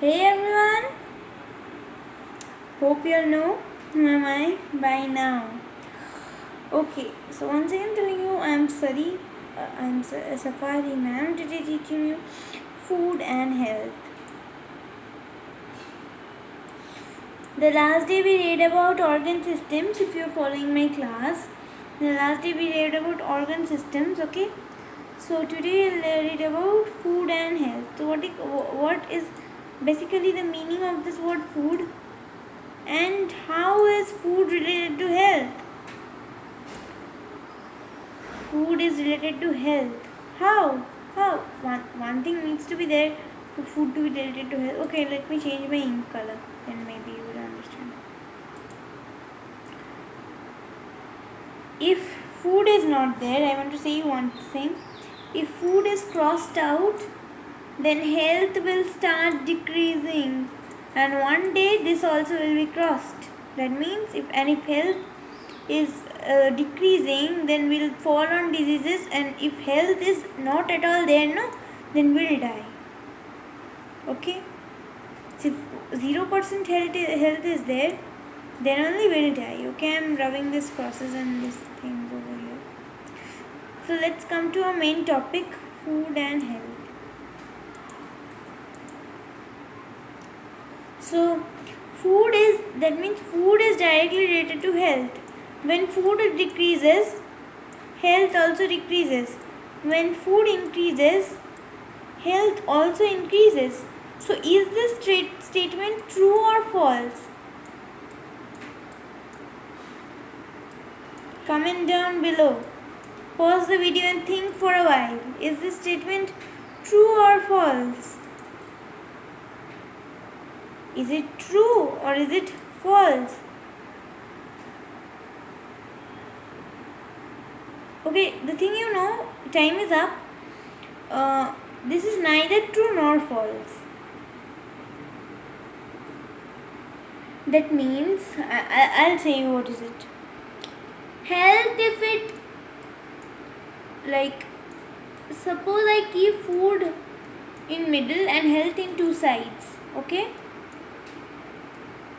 Hey everyone, hope you all know who am I by now. Okay, so once again telling you I am Safari and I am today teaching you food and health. The last day we read about organ systems. If you are following my class, the last day we read about organ systems. Okay, so today we'll read about food and health. So what is basically the meaning of this word food? And how is food related to health? Food is related to health. How? How? One thing needs to be there for food to be related to health. Okay, let me change my ink color. Then maybe you will understand. If food is not there, I want to say one thing. If food is crossed out, then health will start decreasing. And one day this also will be crossed. That means if health is decreasing, then we'll fall on diseases, and if health is not at all there, no, then we'll die. Okay, so if 0% health is there, then only we'll die. Okay, I'm rubbing this process and these things over here. So let's come to our main topic, food and health. So food is directly related to health. When food decreases, health also decreases. When food increases, health also increases. So is this statement true or false? Comment down below. Pause the video and think for a while. Is this statement true or false? Is it true or is it false? Okay, the thing time is up. This is neither true nor false. That means, I'll say you what is it. Health, if it, like, suppose I keep food in middle and health in two sides. Okay?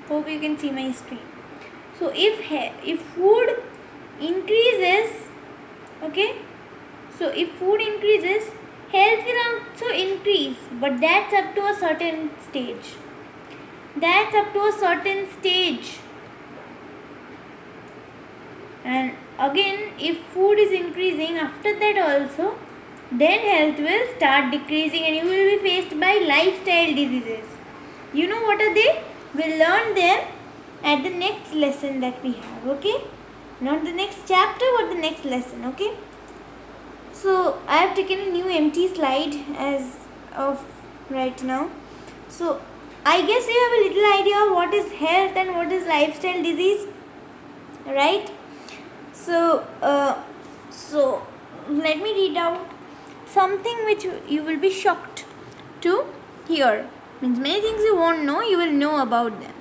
Hope you can see my screen. So if food increases, okay, so if food increases, health will also increase, but that's up to a certain stage. And again, if food is increasing after that also, then health will start decreasing and you will be faced by lifestyle diseases. You know what are they? We'll learn them at the next lesson that we have. Okay, not the next chapter but the next lesson. Okay, so I have taken a new empty slide as of right now. So I guess you have a little idea of what is health and what is lifestyle disease, right? So let me read out something which you will be shocked to hear. Means many things you won't know, you will know about them.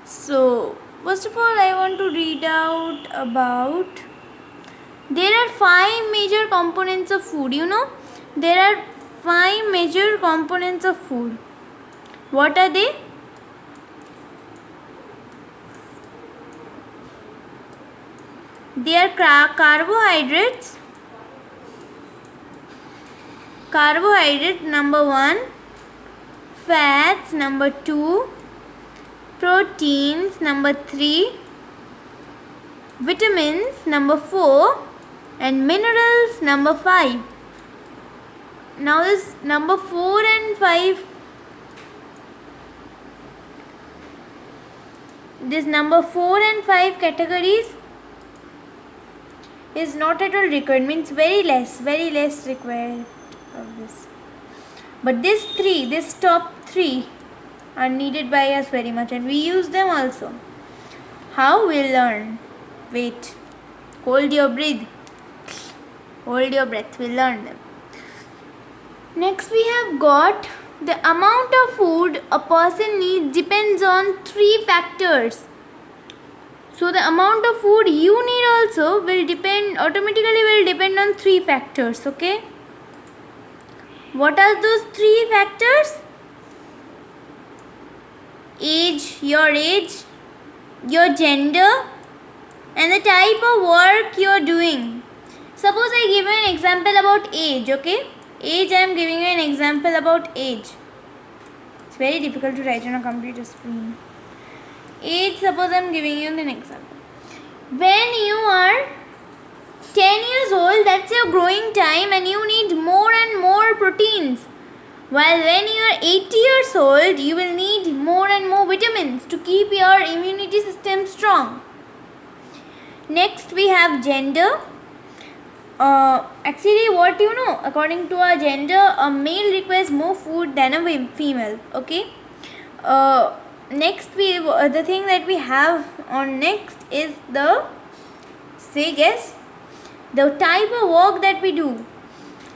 So first of all, I want to read out about, there are 5 major components of food. There are 5 major components of food. What are they? They are carbohydrates. Carbohydrate number 1, fats number 2, proteins number 3, vitamins number 4, and minerals number 5. Now this number 4 and 5, this number 4 and 5 categories is not at all required, means very less required of this. But this top 3 are needed by us very much, and we use them also. How? We'll learn. Wait. Hold your breath. We'll learn them. Next we have got the amount of food a person needs depends on 3 factors. So the amount of food you need also will depend on 3 factors. Okay? What are those 3 factors? age, your gender, and the type of work you are doing. Suppose I give you an example about age, okay? Age, I am giving you an example about age. It's very difficult to write on a computer screen. Age, suppose I am giving you an example. When you are 10 years old, that's your growing time and you need more and more proteins. While when you are 80 years old, you will need more and more vitamins to keep your immunity system strong. Next, we have gender. Actually, what you know, according to our gender, a male requires more food than a female. Okay. Next, the thing that we have on next is the type of work that we do.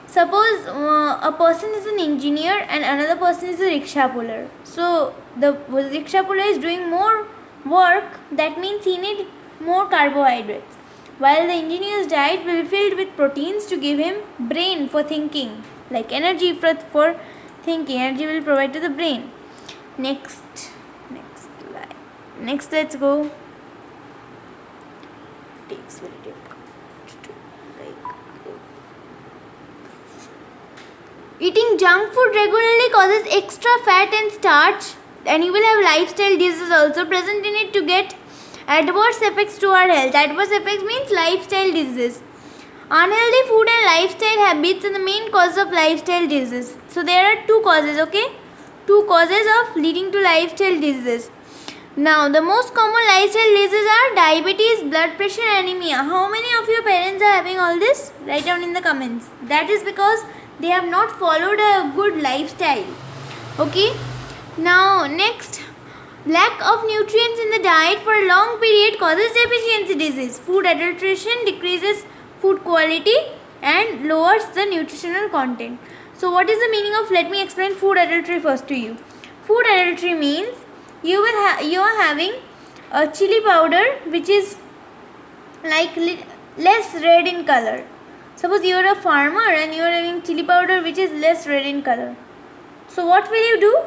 Suppose a person is an engineer and another person is a rickshaw puller. So the rickshaw puller is doing more work, that means he needs more carbohydrates. While the engineer's diet will be filled with proteins to give him brain for thinking, like energy for thinking. Energy will provide to the brain. Next, let's go. Takes very difficult to Eating junk food regularly causes extra fat and starch, and you will have lifestyle diseases also present in it to get adverse effects to our health. Adverse effects means lifestyle diseases. Unhealthy food and lifestyle habits are the main cause of lifestyle diseases. So there are two causes, okay? Two causes of leading to lifestyle diseases. Now the most common lifestyle diseases are diabetes, blood pressure, anemia. How many of your parents are having all this? Write down in the comments. That is because they have not followed a good lifestyle. Okay? Now next, lack of nutrients in the diet for a long period causes deficiency disease. Food adulteration decreases food quality and lowers the nutritional content. So what is the meaning of, let me explain food adultery first to you. Food adultery means you are having a chili powder which is like less red in color. Suppose you are a farmer and you are having chili powder which is less red in color. So what will you do?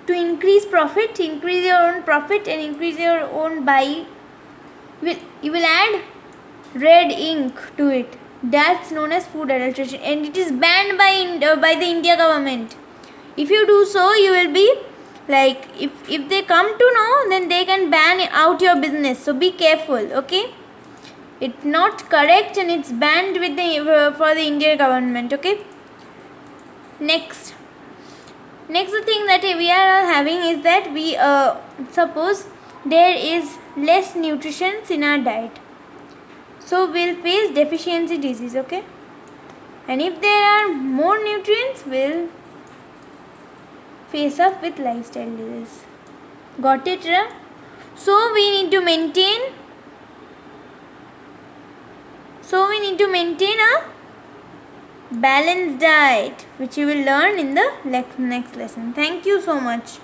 To increase profit, increase your own profit and increase your own buy, you will add red ink to it. That's known as food adulteration, and it is banned by the India government. If you do so, you will be like, if they come to know, then they can ban out your business. So be careful, okay? It's not correct and it's banned with for the Indian government, okay? Next the thing that we are having is that we suppose there is less nutrition in our diet, so we'll face deficiency disease, okay? And if there are more nutrients, we'll face up with lifestyle disease. Got it, right? So we need to maintain a balanced diet, which you will learn in the next lesson. Thank you so much.